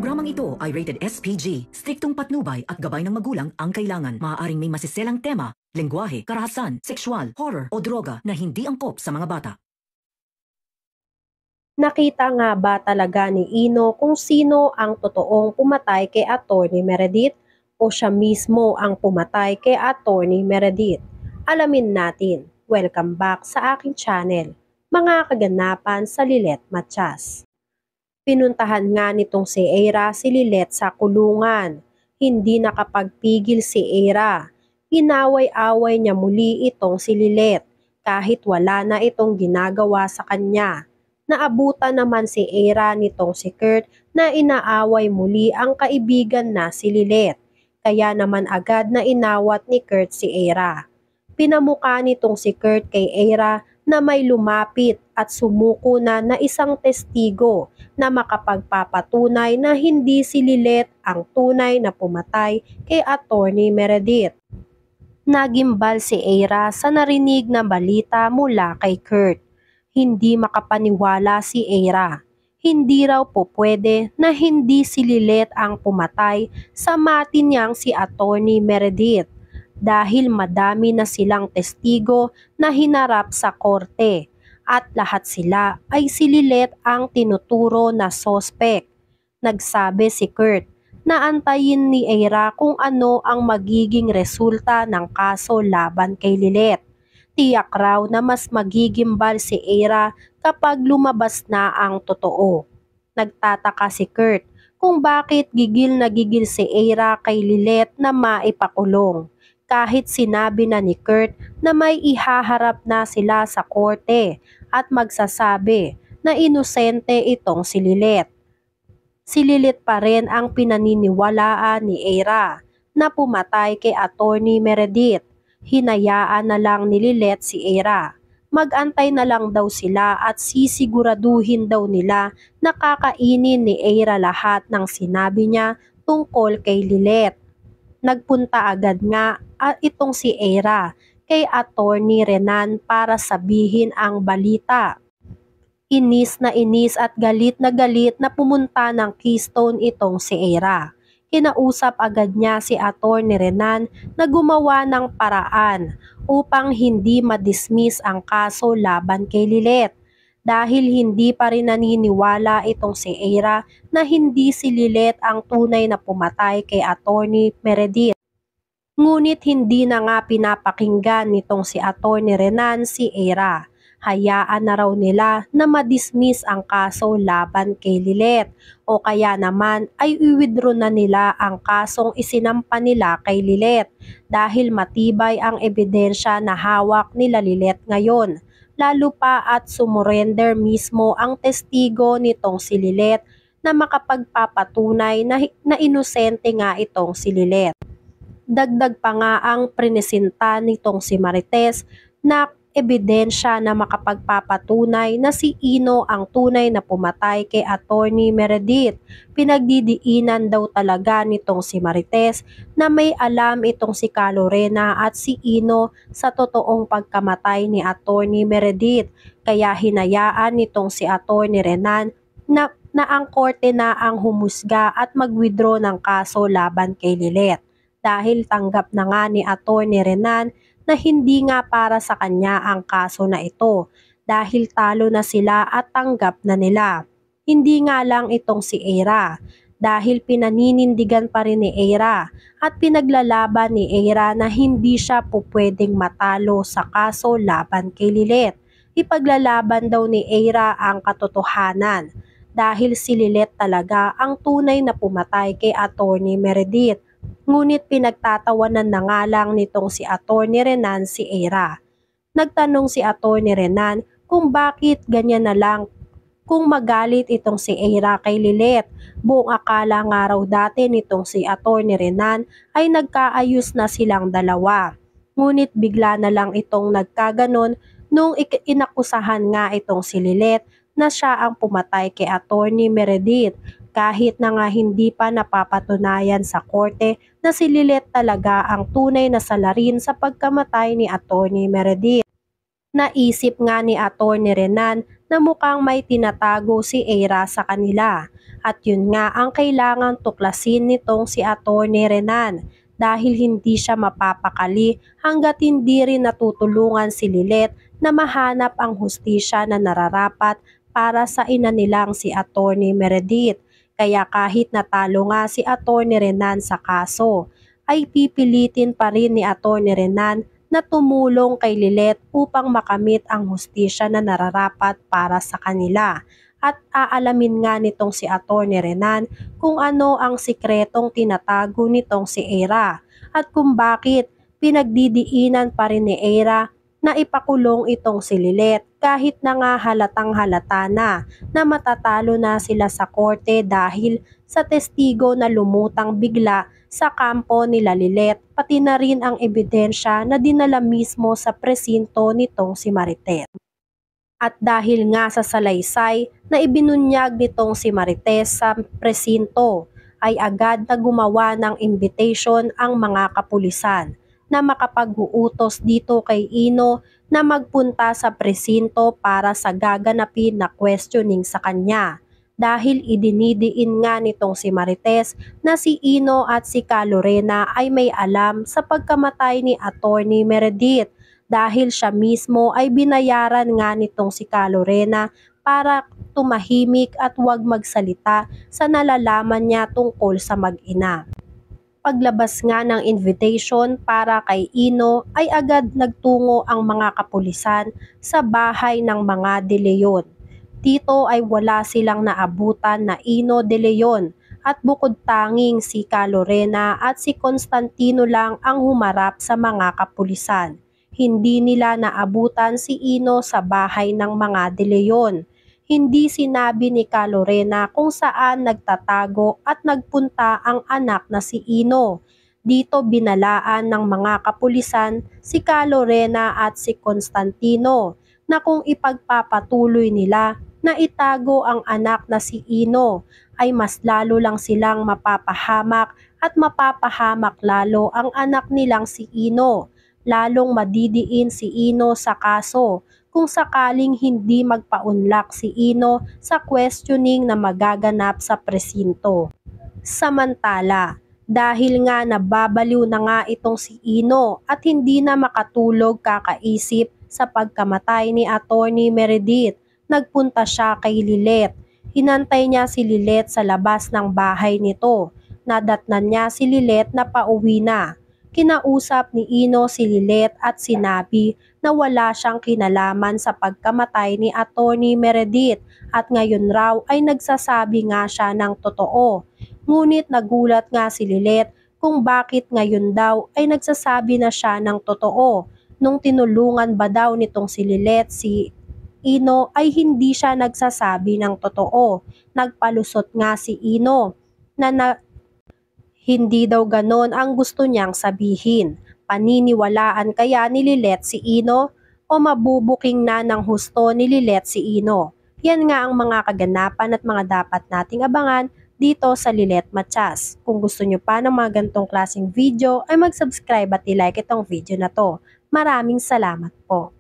Programang ito ay rated SPG. Striktong patnubay at gabay ng magulang ang kailangan. Maaaring may masiselang tema, lengguwahe, karahasan, sexual, horror o droga na hindi angkop sa mga bata. Nakita nga ba talaga ni Ino kung sino ang totoong pumatay kay Atty. Meredith o siya mismo ang pumatay kay Atty. Meredith? Alamin natin. Welcome back sa aking channel, mga kaganapan sa Lilet Matias. Pinuntahan nga nitong si Eira si Lilet sa kulungan. Hindi nakapagpigil si Eira. Inaway-away niya muli itong si Lilet kahit wala na itong ginagawa sa kanya. Naabutan naman si Eira nitong si Kurt na inaaway muli ang kaibigan na si Lilet. Kaya naman agad na inawat ni Kurt si Eira. Pinamukha nitong si Kurt kay Eira na may lumapit at sumuko na isang testigo na makapagpapatunay na hindi si Lilet ang tunay na pumatay kay Atty. Meredith. Nagimbal si Eira sa narinig na balita mula kay Kurt. Hindi makapaniwala si Eira. Hindi raw po pwede na hindi si Lilet ang pumatay sa matin niyang si Atty. Meredith dahil madami na silang testigo na hinarap sa korte at lahat sila ay si Lilet ang tinuturo na sospek. Nagsabi si Kurt na antayin ni Eira kung ano ang magiging resulta ng kaso laban kay Lilet. Tiyak raw na mas magigimbal si Eira kapag lumabas na ang totoo. Nagtataka si Kurt kung bakit gigil na gigil si Eira kay Lilet na maipakulong. Kahit sinabi na ni Kurt na may ihaharap na sila sa korte at magsasabi na inosente itong si Lilet. Si Lilet pa rin ang pinaniniwalaan ni Eira na pumatay kay Atty. Meredith. Hinayaan na lang ni Lilet si Eira. Mag-antay na lang daw sila at sisiguraduhin daw nila na kakainin ni Eira lahat ng sinabi niya tungkol kay Lilet. Nagpunta agad nga itong si Eira kay Atty. Renan para sabihin ang balita. Inis at galit na pumunta ng Keystone itong si Eira. Kinausap agad niya si Atty. Renan na gumawa ng paraan upang hindi madismiss ang kaso laban kay Lilet. Dahil hindi pa rin naniniwala itong si Eira na hindi si Lilet ang tunay na pumatay kay Atty. Meredith. Ngunit hindi na nga pinapakinggan nitong si Atty. Renan si Eira. Hayaan na raw nila na madismiss ang kaso laban kay Lilet o kaya naman ay i-withdraw na nila ang kasong isinampa nila kay Lilet dahil matibay ang ebidensya na hawak nila Lilet ngayon. Lalo pa at sumurrender mismo ang testigo nitong si Lilet na makapagpapatunay na inosente nga itong si Lilet. Dagdag pa nga ang prinisinta nitong si Marites na ebidensya na makapagpapatunay na si Ino ang tunay na pumatay kay Atty. Meredith. Pinagdidiinan daw talaga nitong si Marites na may alam itong si Calorena at si Ino sa totoong pagkamatay ni Atty. Meredith. Kaya hinayaan nitong si Atty. Renan na ang korte na ang humusga at mag-withdraw ng kaso laban kay Lilet. Dahil tanggap na nga ni Atty. Renan na hindi nga para sa kanya ang kaso na ito dahil talo na sila at tanggap na nila. Hindi nga lang itong si Eira dahil pinaninindigan pa rin ni Eira at pinaglalaban ni Eira na hindi siya pupwedeng matalo sa kaso laban kay Lilet. Ipaglalaban daw ni Eira ang katotohanan dahil si Lilet talaga ang tunay na pumatay kay Atty. Meredith. Ngunit pinagtatawanan na nga lang nitong si Atty. Renan si Eira. Nagtanong si Atty. Renan kung bakit ganyan na lang kung magalit itong si Eira kay Lilet. Buong akala nga raw dati nitong si Atty. Renan ay nagkaayos na silang dalawa. Ngunit bigla na lang itong nagkaganon nung inakusahan nga itong si Lilet na siya ang pumatay kay Atty. Meredith. Kahit na nga hindi pa napapatunayan sa korte na si Lilet talaga ang tunay na salarin sa pagkamatay ni Atty. Meredith. Naisip nga ni Atty. Renan na mukhang may tinatago si Eira sa kanila. At yun nga ang kailangan tuklasin nitong si Atty. Renan dahil hindi siya mapapakali hanggat hindi rin natutulungan si Lilet na mahanap ang hustisya na nararapat para sa ina nilang si Atty. Meredith. Kaya kahit natalo nga si Atty. Renan sa kaso, ay pipilitin pa rin ni Atty. Renan na tumulong kay Lilet upang makamit ang hustisya na nararapat para sa kanila. At aalamin nga nitong si Atty. Renan kung ano ang sikretong tinatago nitong si Eira at kung bakit pinagdidiinan pa rin ni Eira na ipakulong itong si Lilet kahit na nga halatang halata na matatalo na sila sa korte dahil sa testigo na lumutang bigla sa kampo nila Lilet, pati na rin ang ebidensya na dinala mismo sa presinto nitong si Marites. At dahil nga sa salaysay na ibinunyag nitong si Marites sa presinto, ay agad na gumawa ng invitation ang mga kapulisan na makapag-uutos dito kay Ino na magpunta sa presinto para sa gaganapin na questioning sa kanya. Dahil idinidiin nga nitong si Marites na si Ino at si Ka Lorena ay may alam sa pagkamatay ni Atty. Meredith dahil siya mismo ay binayaran nga nitong si Ka Lorena para tumahimik at huwag magsalita sa nalalaman niya tungkol sa mag-ina. Paglabas nga ng invitation para kay Ino ay agad nagtungo ang mga kapulisan sa bahay ng mga De Leon. Dito ay wala silang naabutan na Ino De Leon at bukod tanging si Ka Lorena at si Constantino lang ang humarap sa mga kapulisan. Hindi nila naabutan si Ino sa bahay ng mga De Leon. Hindi sinabi ni Ka Lorena kung saan nagtatago at nagpunta ang anak na si Ino. Dito binalaan ng mga kapulisan si Ka Lorena at si Constantino na kung ipagpapatuloy nila na itago ang anak na si Ino ay mas lalo lang silang mapapahamak at mapapahamak lalo ang anak nilang si Ino. Lalong madidiin si Ino sa kaso kung sakaling hindi magpaunlak si Ino sa questioning na magaganap sa presinto. Samantala, dahil nga nababaliw na nga itong si Ino at hindi na makatulog kakaisip sa pagkamatay ni Atty. Meredith, nagpunta siya kay Lilet. Hinantay niya si Lilet sa labas ng bahay nito. Nadatnan niya si Lilet na pauwi na. Kinausap ni Ino si Lilet at sinabi na wala siyang kinalaman sa pagkamatay ni Atty. Meredith at ngayon raw ay nagsasabi nga siya ng totoo. Ngunit nagulat nga si Lilet kung bakit ngayon daw ay nagsasabi na siya ng totoo. Nung tinulungan ba daw nitong si Lilet si Ino ay hindi siya nagsasabi ng totoo. Nagpalusot nga si Ino na hindi daw ganon ang gusto niyang sabihin. Paniniwalaan kaya ni Lilet si Ino o mabubuking na ng husto ni Lilet si Ino? Yan nga ang mga kaganapan at mga dapat nating abangan dito sa Lilet Matias. Kung gusto nyo pa ng mga gantong klaseng video ay mag-subscribe at i-like itong video na to. Maraming salamat po.